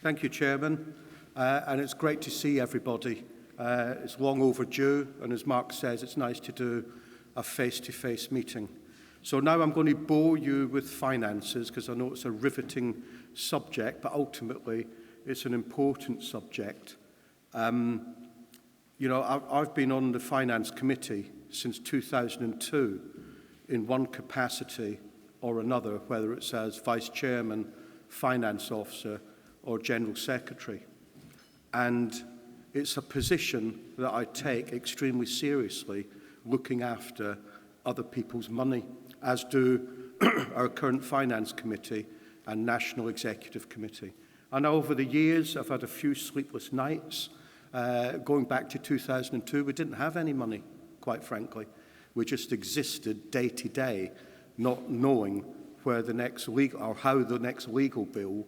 Thank you, Chairman. And it's great to see everybody. It's long overdue, and as Mark says, it's nice to do a face-to-face meeting. So now I'm going to bore you with finances, because I know it's a riveting subject, but ultimately it's an important subject. I've been on the Finance Committee since 2002 in one capacity or another, whether it's as Vice Chairman, Finance Officer, or General Secretary. And it's a position that I take extremely seriously, looking after other people's money, as do our current Finance Committee and National Executive Committee. And over the years, I've had a few sleepless nights. Going back to 2002, we didn't have any money, quite frankly. We just existed day to day, not knowing where the next legal, or how the next legal bill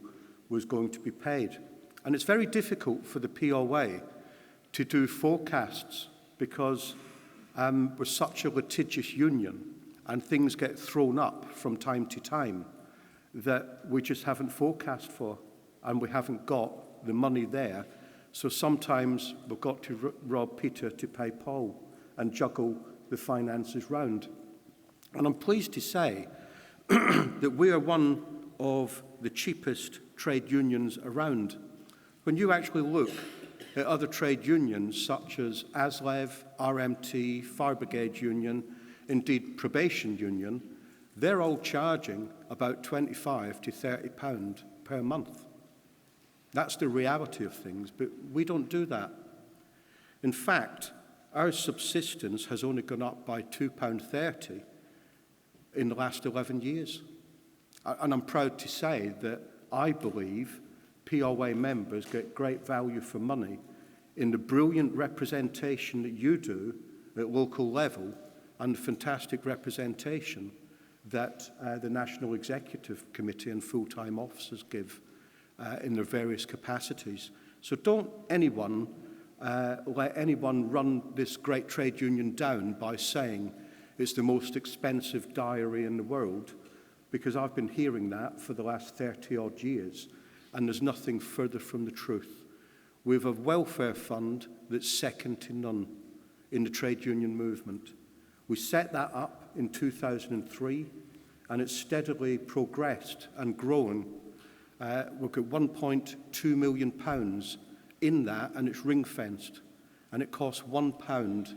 was going to be paid. And it's very difficult for the POA to do forecasts because we're such a litigious union and things get thrown up from time to time that we just haven't forecast for, and we haven't got the money there. So sometimes we've got to rob Peter to pay Paul and juggle the finances round. And I'm pleased to say that we are one of the cheapest trade unions around. When you actually look at other trade unions such as ASLEV, RMT, Fire Brigade Union, indeed Probation Union, they're all charging about £25 to £30 per month. That's the reality of things, but we don't do that. In fact, our subsistence has only gone up by £2.30 in the last 11 years. And I'm proud to say that I believe POA members get great value for money in the brilliant representation that you do at local level and the fantastic representation that the National Executive Committee and full-time officers give in their various capacities. So don't anyone let anyone run this great trade union down by saying it's the most expensive diary in the world, because I've been hearing that for the last 30-odd years, and there's nothing further from the truth. We have a welfare fund that's second to none in the trade union movement. We set that up in 2003, and it's steadily progressed and grown. We've got £1.2 million in that, and it's ring-fenced, and it costs £1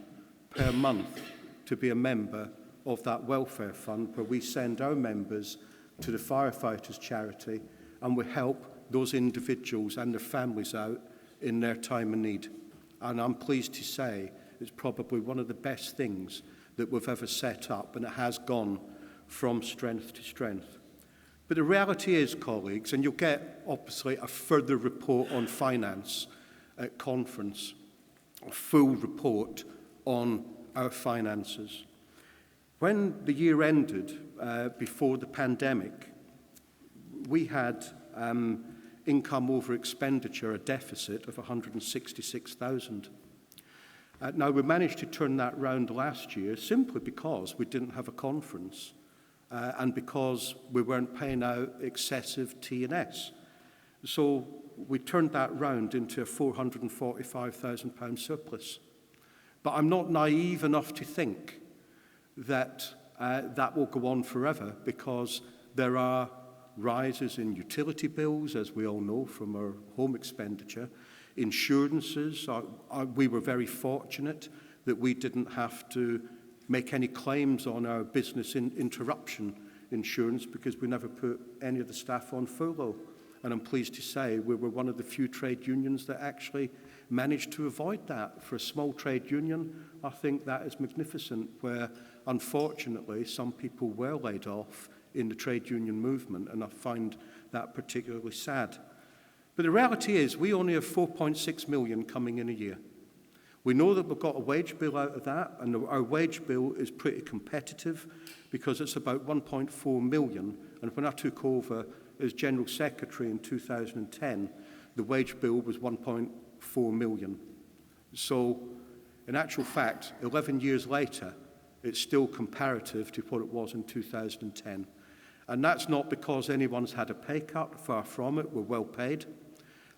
per month to be a member of that welfare fund, where we send our members to the firefighters charity, and we help those individuals and their families out in their time of need. And I'm pleased to say it's probably one of the best things that we've ever set up, and it has gone from strength to strength. But the reality is, colleagues, and you'll get obviously a further report on finance at conference, a full report on our finances. When the year ended, before the pandemic, we had income over expenditure, a deficit of 166,000. Now, we managed to turn that round last year simply because we didn't have a conference and because we weren't paying out excessive T&S. So we turned that round into a £445,000 surplus. But I'm not naive enough to think that that will go on forever, because there are rises in utility bills, as we all know from our home expenditure, insurances. We were very fortunate that we didn't have to make any claims on our business interruption insurance because we never put any of the staff on furlough. And I'm pleased to say we were one of the few trade unions that actually managed to avoid that. For a small trade union, I think that is magnificent, where unfortunately some people were laid off in the trade union movement, and I find that particularly sad. But the reality is we only have 4.6 million coming in a year. We know that we've got a wage bill out of that, and our wage bill is pretty competitive because it's about 1.4 million. And when I took over as General Secretary in 2010, the wage bill was 1.4 million. So in actual fact, 11 years later, it's still comparative to what it was in 2010. And that's not because anyone's had a pay cut, far from it, we're well paid.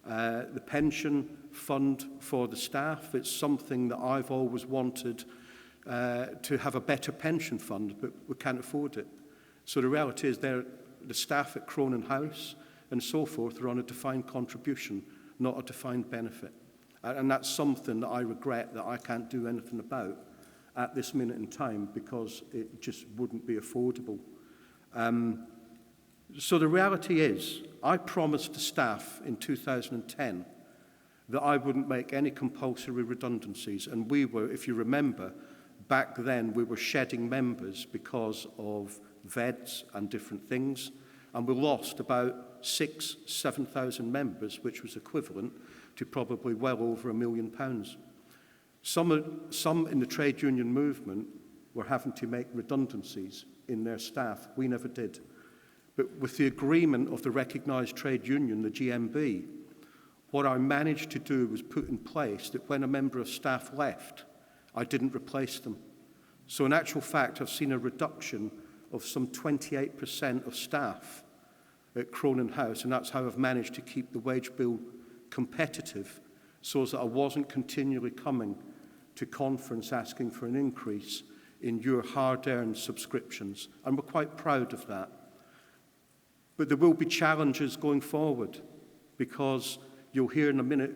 The pension fund for the staff, it's something that I've always wanted to have a better pension fund, but we can't afford it. So the reality is the staff at Cronin House and so forth are on a defined contribution, not a defined benefit. And that's something that I regret that I can't do anything about at this minute in time because it just wouldn't be affordable. So the reality is, I promised the staff in 2010 that I wouldn't make any compulsory redundancies. And we were, if you remember, back then we were shedding members because of VEDs and different things. And we lost about 7,000 members, which was equivalent to probably well over £1 million. Some in the trade union movement were having to make redundancies in their staff. We never did. But with the agreement of the recognised trade union, the GMB, what I managed to do was put in place that when a member of staff left, I didn't replace them. So in actual fact, I've seen a reduction of some 28% of staff at Cronin House, and that's how I've managed to keep the wage bill competitive so that I wasn't continually coming to conference asking for an increase in your hard-earned subscriptions. And we're quite proud of that. But there will be challenges going forward because you'll hear in a minute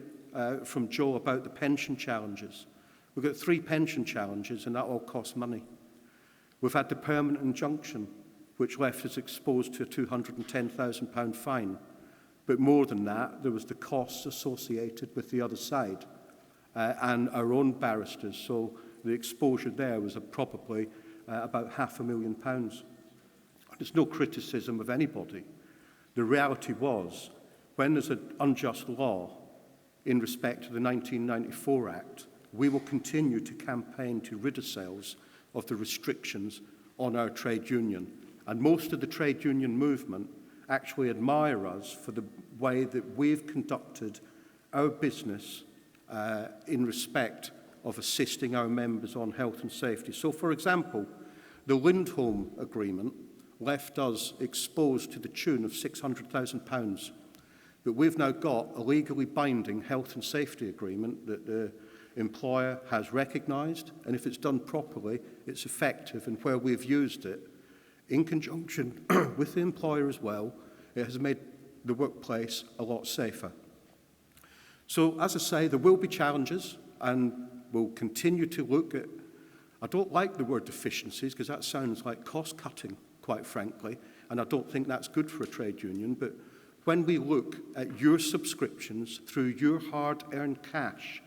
from Joe about the pension challenges. We've got 3 pension challenges and that all costs money. We've had the permanent injunction, which left us exposed to a £210,000 fine. But more than that, there was the costs associated with the other side and our own barristers. So the exposure there was probably about £500,000. There's no criticism of anybody. The reality was, when there's an unjust law in respect to the 1994 Act, we will continue to campaign to rid ourselves of the restrictions on our trade union. And most of the trade union movement actually admire us for the way that we've conducted our business in respect of assisting our members on health and safety. So, for example, the Lindholm Agreement left us exposed to the tune of £600,000. But we've now got a legally binding health and safety agreement that the employer has recognised, and if it's done properly, it's effective, and where we've used it, in conjunction with the employer as well, it has made the workplace a lot safer. So, as I say, there will be challenges, and we'll continue to look at, I don't like the word efficiencies, because that sounds like cost-cutting, quite frankly, and I don't think that's good for a trade union, but when we look at your subscriptions through your hard-earned cash,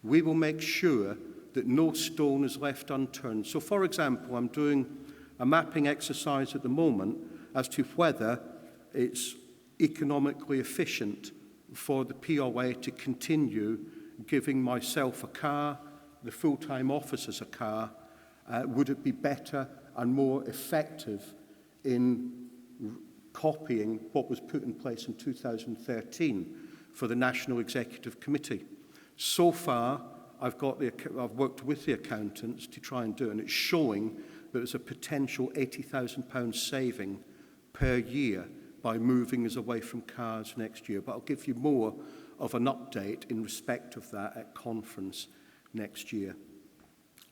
we will make sure that no stone is left unturned. So, for example, I'm doing a mapping exercise at the moment as to whether it's economically efficient for the POA to continue giving myself a car, the full-time officers a car. Would it be better and more effective in copying what was put in place in 2013 for the National Executive Committee? So far, I've worked with the accountants to try and do it, and it's showing that there's a potential £80,000 saving per year by moving us away from cars next year. But I'll give you more of an update in respect of that at conference next year.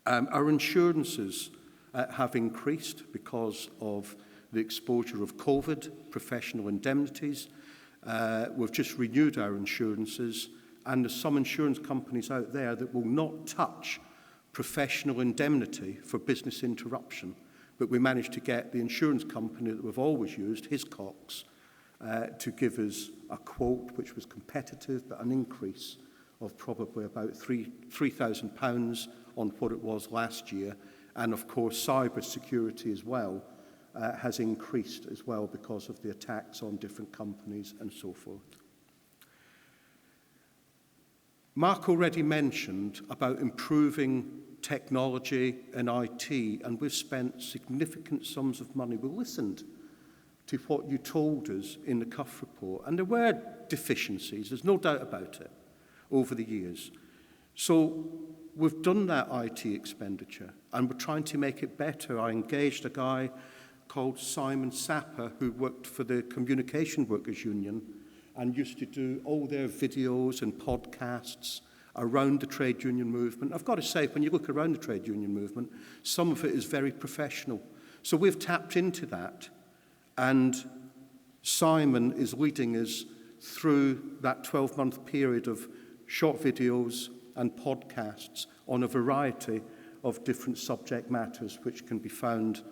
Our insurances have increased because of the exposure of COVID, professional indemnities. We've just renewed our insurances, and there's some insurance companies out there that will not touch professional indemnity for business interruption. But we managed to get the insurance company that we've always used, Hiscox, to give us a quote which was competitive, but an increase of probably about £3,000 on what it was last year. And of course, cyber security as well has increased as well because of the attacks on different companies and so forth. Mark already mentioned about improving technology and IT, and we've spent significant sums of money. We listened to what you told us in the Cuff report, and there were deficiencies, there's no doubt about it, over the years. So we've done that IT expenditure, and we're trying to make it better. I engaged a guy called Simon Sapper, who worked for the Communication Workers Union, and used to do all their videos and podcasts around the trade union movement. I've got to say, when you look around the trade union movement, some of it is very professional. So we've tapped into that, and Simon is leading us through that 12-month period of short videos and podcasts on a variety of different subject matters, which can be found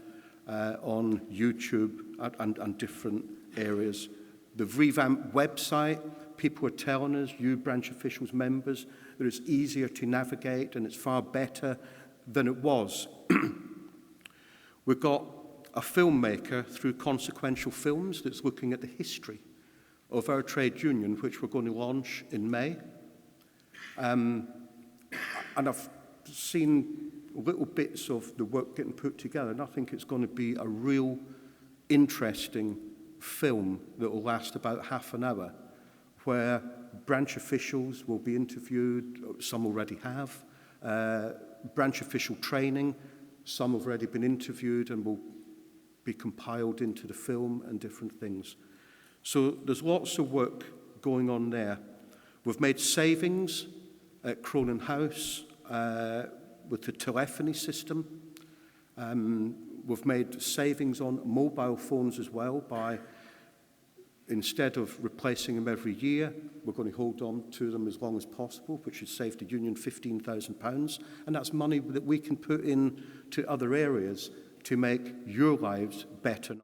on YouTube and different areas. The revamped website, people are telling us, you branch officials, members, that it's easier to navigate and it's far better than it was. We've got a filmmaker through Consequential Films that's looking at the history of our trade union, which we're going to launch in May. And I've seen little bits of the work getting put together, and I think it's going to be a real interesting film that will last about half an hour, where branch officials will be interviewed, some already have, branch official training, some have already been interviewed and will be compiled into the film and different things. So there's lots of work going on there. We've made savings at Cronin House with the telephony system. We've made savings on mobile phones as well by, instead of replacing them every year, we're going to hold on to them as long as possible, which has saved the union £15,000. And that's money that we can put in to other areas to make your lives better.